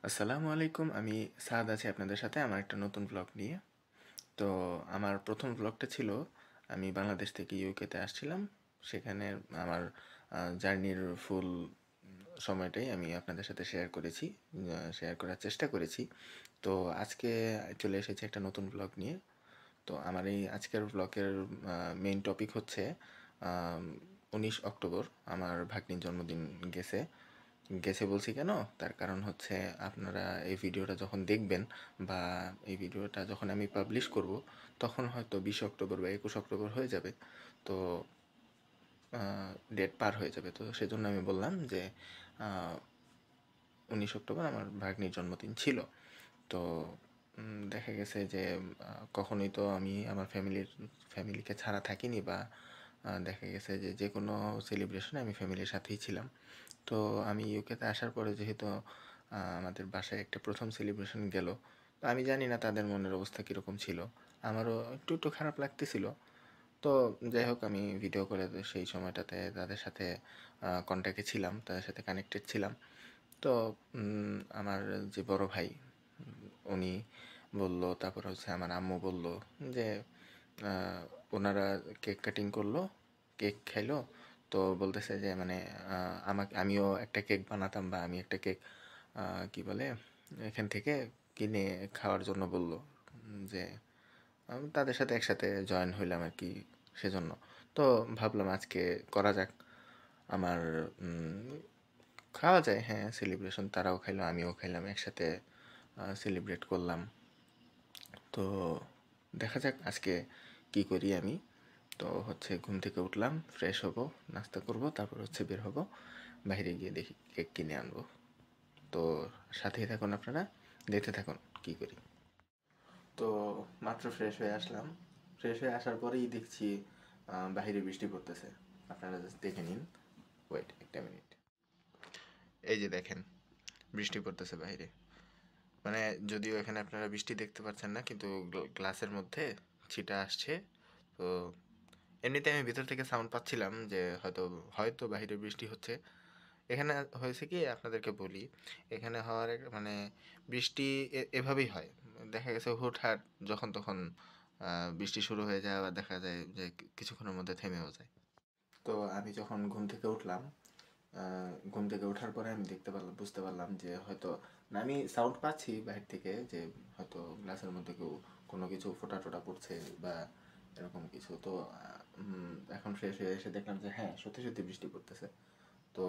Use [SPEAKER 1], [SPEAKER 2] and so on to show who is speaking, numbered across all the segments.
[SPEAKER 1] আসসালামু আলাইকুম। আমি সাদ আছি আপনাদের সাথে আমার একটা নতুন ব্লগ নিয়ে। তো আমার প্রথম ব্লগটা ছিল আমি বাংলাদেশ থেকে ইউকেতে আসছিলাম। সেখানে আমার জার্নির ফুল সময়টাই আমি আপনাদের সাথে শেয়ার করার চেষ্টা করেছি। তো আজকে চলে এসেছি একটা নতুন ব্লগ নিয়ে। তো আমার এই আজকের ব্লগের মেইন টপিক হচ্ছে 19 অক্টোবর আমার ভাগ্নির জন্মদিন গেছে। গেছে বলছি কেন? তার কারণ হচ্ছে আপনারা এই ভিডিওটা যখন দেখবেন বা এই ভিডিওটা যখন আমি পাবলিশ করব তখন হয়তো 20 অক্টোবর বা 21 অক্টোবর হয়ে যাবে। তো ডেট পার হয়ে যাবে। তো সেজন্য আমি বললাম যে 19 অক্টোবর আমার ভাগ্নির জন্মদিন ছিল। তো দেখা গেছে যে কখনোই তো আমি আমার ফ্যামিলিকে ছাড়া থাকিনি বা দেখা গেছে যে যে কোনো সেলিব্রেশনে আমি ফ্যামিলির সাথেই ছিলাম। তো আমি ইউকেতে আসার পরে যেহেতু আমাদের বাসায় একটা প্রথম সেলিব্রেশন গেল, তো আমি জানি না তাদের মনের অবস্থা কীরকম ছিল। আমারও একটু একটু খারাপ লাগতেছিল। তো যাই হোক আমি ভিডিও করে সেই সময়টাতে তাদের সাথে কন্ট্যাক্টে ছিলাম, তাদের সাথে কানেক্টেড ছিলাম। তো আমার যে বড় ভাই উনি বলল, তারপর হচ্ছে আমার আম্মু বলল যে ওনারা কেক কাটিং করলো, কেক খাইলো। তো বলতেছে যে মানে আমিও একটা কেক বানাতাম বা আমি একটা কেক কি বলে এখান থেকে কিনে খাওয়ার জন্য বলল যে আমি তাদের সাথে একসাথে জয়েন হইলাম আর কি, সেজন্য। তো ভাবলাম আজকে করা যাক। আমার খাওয়া যায়, হ্যাঁ, সেলিব্রেশন তারাও খাইলো আমিও খাইলাম একসাথে, সেলিব্রেট করলাম। তো দেখা যাক আজকে কি করি আমি। তো হচ্ছে ঘুম থেকে উঠলাম, ফ্রেশ হব, নাস্তা করব, তারপর হচ্ছে বের হব, বাইরে গিয়ে দেখি কেক কিনে আনবো। তো সাথেই থাকুন আপনারা, দেখতে থাকুন কি করি। তো মাত্র ফ্রেশ হয়ে আসলাম। ফ্রেশ হয়ে আসার পরেই দেখছি বাহিরে বৃষ্টি পড়তেছে। আপনারা জাস্ট দেখে নিন। ওয়েট একটা মিনিট। এই যে দেখেন, বৃষ্টি পড়তেছে বাইরে। মানে যদিও এখানে আপনারা বৃষ্টি দেখতে পাচ্ছেন না, কিন্তু গ্লাসের মধ্যে ছিটা আসছে। তো এমনিতে আমি ভিতর থেকে সাউন্ড পাচ্ছিলাম যে হয়তো হয়তো বাইরে বৃষ্টি হচ্ছে। এখানে হয়েছে কি আপনাদেরকে বলি, এখানে হওয়ার মানে বৃষ্টি এভাবেই হয়। দেখা গেছে হুটহাট যখন তখন বৃষ্টি শুরু হয়ে যায়, আবার দেখা যায় যে কিছুক্ষণের মধ্যে থেমেও যায়। তো আমি যখন ঘুম থেকে উঠলাম, ঘুম থেকে ওঠার পরে আমি বুঝতে পারলাম যে হয়তো না, আমি সাউন্ড পাচ্ছি বাইরে থেকে যে হয়তো গ্লাসের মধ্যে কোনো কিছু ফোঁটা টোটা পড়ছে বা এরকম কিছু। তো এখন ফ্রেশ হয়ে এসে দেখলাম যে হ্যাঁ, সত্যি সত্যি বৃষ্টি পড়তেছে। তো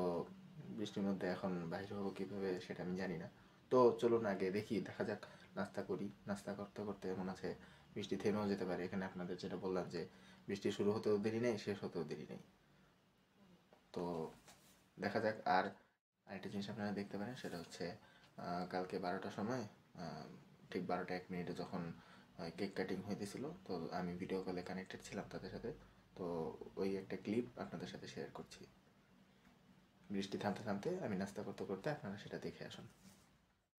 [SPEAKER 1] বৃষ্টির মধ্যে এখন বাইরে হবো কীভাবে সেটা আমি জানি না। তো চলুন আগে দেখি, দেখা যাক, নাস্তা করি। নাস্তা করতে করতে মনে আছে বৃষ্টি থেমেও যেতে পারে। এখানে আপনাদের যেটা বললাম যে বৃষ্টি শুরু হতেও দেরি নেই, শেষ হতেও দেরি নেই। তো দেখা যাক। আর আরেকটা জিনিস আপনারা দেখতে পারেন, সেটা হচ্ছে কালকে 12টার সময়, ঠিক 12টা 1 মিনিটে যখন কেক কাটিং হইতেছিল, তো আমি ভিডিও কলে কানেক্টেড ছিলাম তাদের সাথে। তো ওই একটা ক্লিপ আপনাদের সাথে শেয়ার করছি। বৃষ্টি থামতে থামতে আমি নাস্তা করতে করতে আপনারা সেটা দেখে আসুন।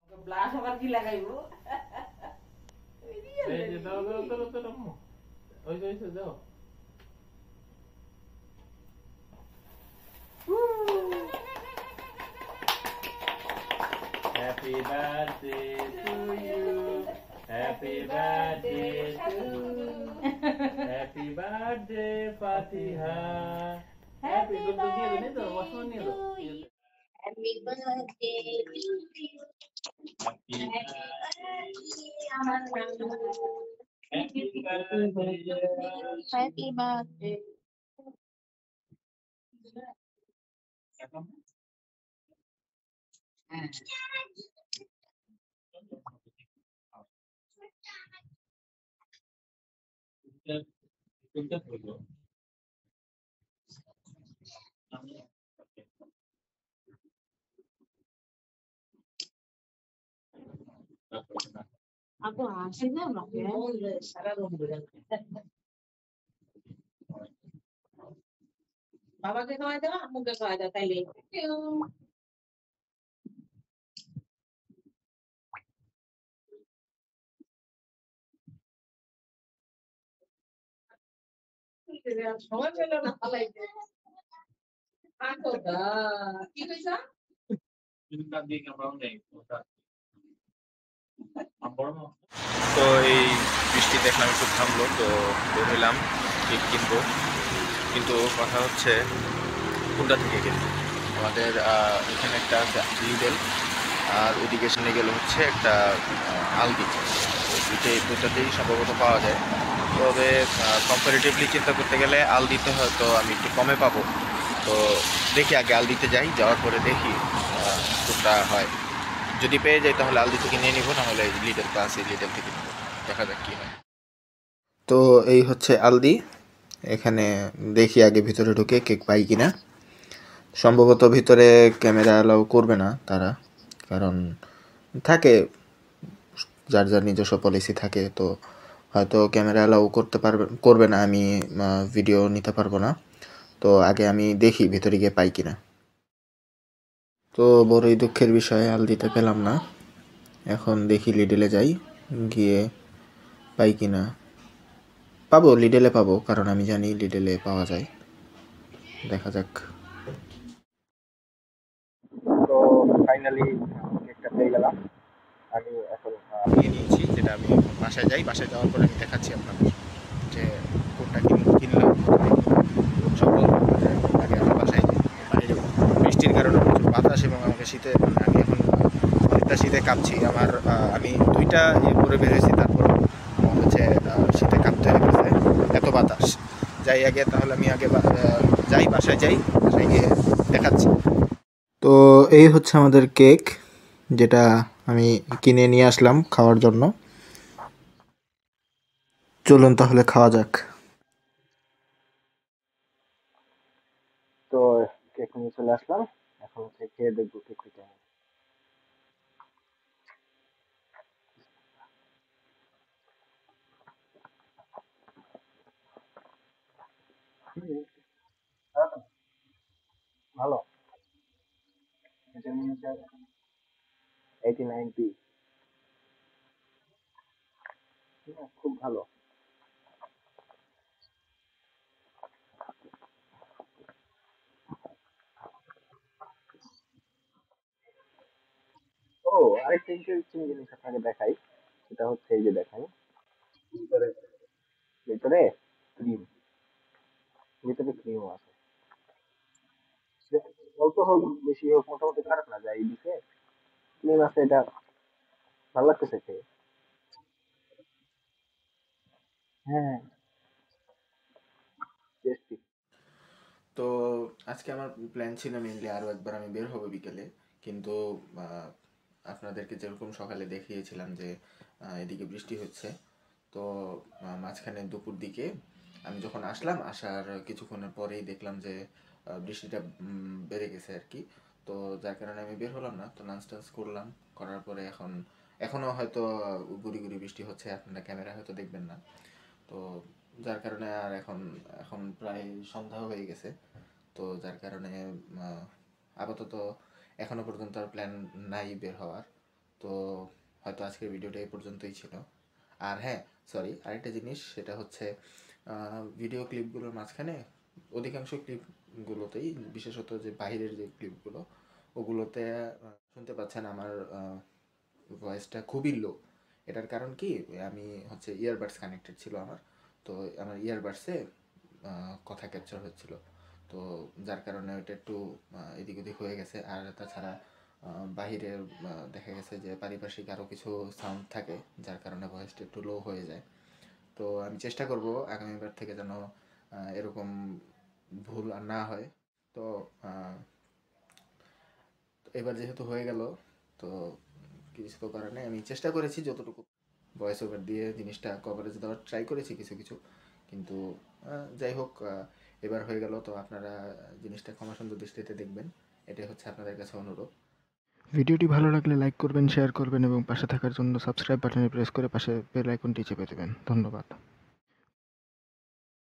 [SPEAKER 2] ব্লাশ আবার কি লাগাইবো? এই যে দাও দাও দাও দাও আম্মু। ওই যে দাও। Happy birthday to you. Happy birthday to Happy birthday Fatiha. Happy birthday to you. Happy birthday to you. Happy birthday. Happy birthday. Aku hasilnya mah ya, sekarang বাবাকে খাওয়াই দেওয়া, আম্মুকে খাওয়াই দাও তাইলে। সময় পেল না পালাইতে। খোদা! কি কইছা?
[SPEAKER 1] তো এই বৃষ্টি দেখলাম একটু থামলো, তো বের হইলাম কেক কিনবো। কিন্তু কথা হচ্ছে কোনটা থেকে কিনবো। আমাদের এখানে একটা আছে লিডেল, আর ওদিকে সামনে গেলে হচ্ছে একটা আলদি। দুটাতেই সম্ভবত পাওয়া যায়। তবে কম্পারেটিভলি চিন্তা করতে গেলে আলদিতে হয়তো আমি একটু কমে পাবো। তো দেখি আগে আলদিতে যাই, যাওয়ার পরে দেখি কোনটা হয়। যদি পেয়ে যাই তাহলে আলদি থেকে নিয়ে নিবো, নাহলে লিডেল তো আছে, লিডেল থেকে নেবো। দেখা যাক কী হয়। তো এই হচ্ছে আলদি। এখানে দেখি আগে ভিতরে ঢুকে কেক পাই কিনা। সম্ভবত ভিতরে ক্যামেরা অ্যালাউ করবে না তারা, কারণ থাকে যার যার নিজস্ব পলিসি থাকে। তো হয়তো ক্যামেরা অ্যালাউ করবে না, আমি ভিডিও নিতে পারবো না। তো আগে আমি দেখি ভেতরে গিয়ে পাই কিনা। তো বড়ই দুঃখের বিষয়ে আলদিতে পেলাম না। এখন দেখি লিডেলে যাই, গিয়ে পাই কিনা। পাবো, লিডেলে পাবো, কারণ আমি জানি লিডেলে পাওয়া যায়। দেখা যাক। তো ফাইনালি কেকটা পেয়ে গেলাম। আমি এখন নিয়ে নিয়েছি, যেটা আমি বাসায় যাই, বাসায় যাওয়ার পরে আমি দেখাচ্ছি আপনাদের যে কোনটা কিনলাম। সব বলবো যে আগে আমার বাসায় যাই। বাইরে বৃষ্টির কারণে প্রচুর বাতাস, এবং আমাকে শীতে আমি এখন অনেকটা শীতে কাঁপছি। আমি দুইটা পরে বের হয়েছি, তারপর আমার হচ্ছে শীতে কাঁপতে হয়ে গেছে, এত বাতাস। যাই আগে, তাহলে আমি আগে যাই, বাসায় যাই, বাসায় গিয়ে দেখাচ্ছি। তো এই হচ্ছে আমাদের কেক, যেটা আমি কিনে নিয়ে আসলাম খাওয়ার জন্য। চলুন তাহলে খাওয়া যাক। তো কেক নিয়ে চলে আসলাম, এখন হচ্ছে খেয়ে দেখবো কেকটা কেমন। খারাপ না, ভালো। এটা নিয়েছে 89p। খুব ভালো। ও, আরেকটা ইন্টারেস্টিং জিনিস আপনাকে দেখাই। সেটা হচ্ছে এই যে দেখেন, ভিতরে ভিতরে ক্রিম, ভিতরে ক্রিমও আছে। সে অল্প হোক বেশি হোক মোটামুটি খারাপ না, যাই দিছে ক্রিম আছে, এটা ভালো লাগতেছে খেয়ে। হ্যাঁ, টেস্টি। তো আজকে আমার প্ল্যান ছিল মেনলি আরও একবার আমি বের হবো বিকেলে, কিন্তু আহ, আপনাদেরকে যেরকম সকালে দেখিয়েছিলাম যে এদিকে বৃষ্টি হচ্ছে। তো মাঝখানে দুপুর দিকে আমি যখন আসলাম, আসার কিছুক্ষণের পরেই দেখলাম যে বৃষ্টিটা বেড়ে গেছে আর কি। তো যার কারণে আমি বের হলাম না। তো নাচ টাচ করলাম, করার পরে এখনও হয়তো গুড়ি গুড়ি বৃষ্টি হচ্ছে, আপনারা ক্যামেরা হয়তো দেখবেন না। তো যার কারণে আর এখন এখন প্রায় সন্ধ্যা হয়ে গেছে। তো যার কারণে আহ, আপাতত এখনো পর্যন্ত আর প্ল্যান নাই বের হওয়ার। তো হয়তো আজকের ভিডিওটা এই পর্যন্তই ছিল। আর হ্যাঁ, সরি, আরেকটা জিনিস, সেটা হচ্ছে ভিডিও ক্লিপগুলোর মাঝখানে অধিকাংশ ক্লিপগুলোতেই, বিশেষত যে বাইরের যে ক্লিপগুলো, ওগুলোতে শুনতে পাচ্ছেন আমার ভয়েসটা খুবই লো। এটার কারণ কি, আমি হচ্ছে ইয়ারবাডস কানেক্টেড ছিল আমার। তো আমার ইয়ারবাডসে কথা ক্যাপচার হচ্ছিল। তো যার কারণে ওইটা একটু এদিক ওদিক হয়ে গেছে। আর তাছাড়া বাহিরে দেখা গেছে যে পারিপার্শ্বিক আরও কিছু সাউন্ড থাকে, যার কারণে ভয়েসটা একটু লো হয়ে যায়। তো আমি চেষ্টা করব আগামীবার থেকে যেন এরকম ভুল আর না হয়। তো এবার যেহেতু হয়ে গেল, তো কিছু তো করার নেই। আমি চেষ্টা করেছি যতটুকু ভয়েস ওভার দিয়ে জিনিসটা কভারেজ দেওয়ার ট্রাই করেছি কিছু কিছু, কিন্তু যাই হোক, এবার হয়ে গেল। তো আপনারা জিনিসটা ক্ষমা সুন্দর দৃষ্টিতে দেখবেন, এটাই হচ্ছে আপনাদের কাছে অনুরোধ। ভিডিওটি ভালো লাগলে লাইক করবেন, শেয়ার করবেন, এবং পাশে থাকার জন্য সাবস্ক্রাইব বাটনে প্রেস করে পাশে বেল আইকনটি চেপে দেবেন। ধন্যবাদ।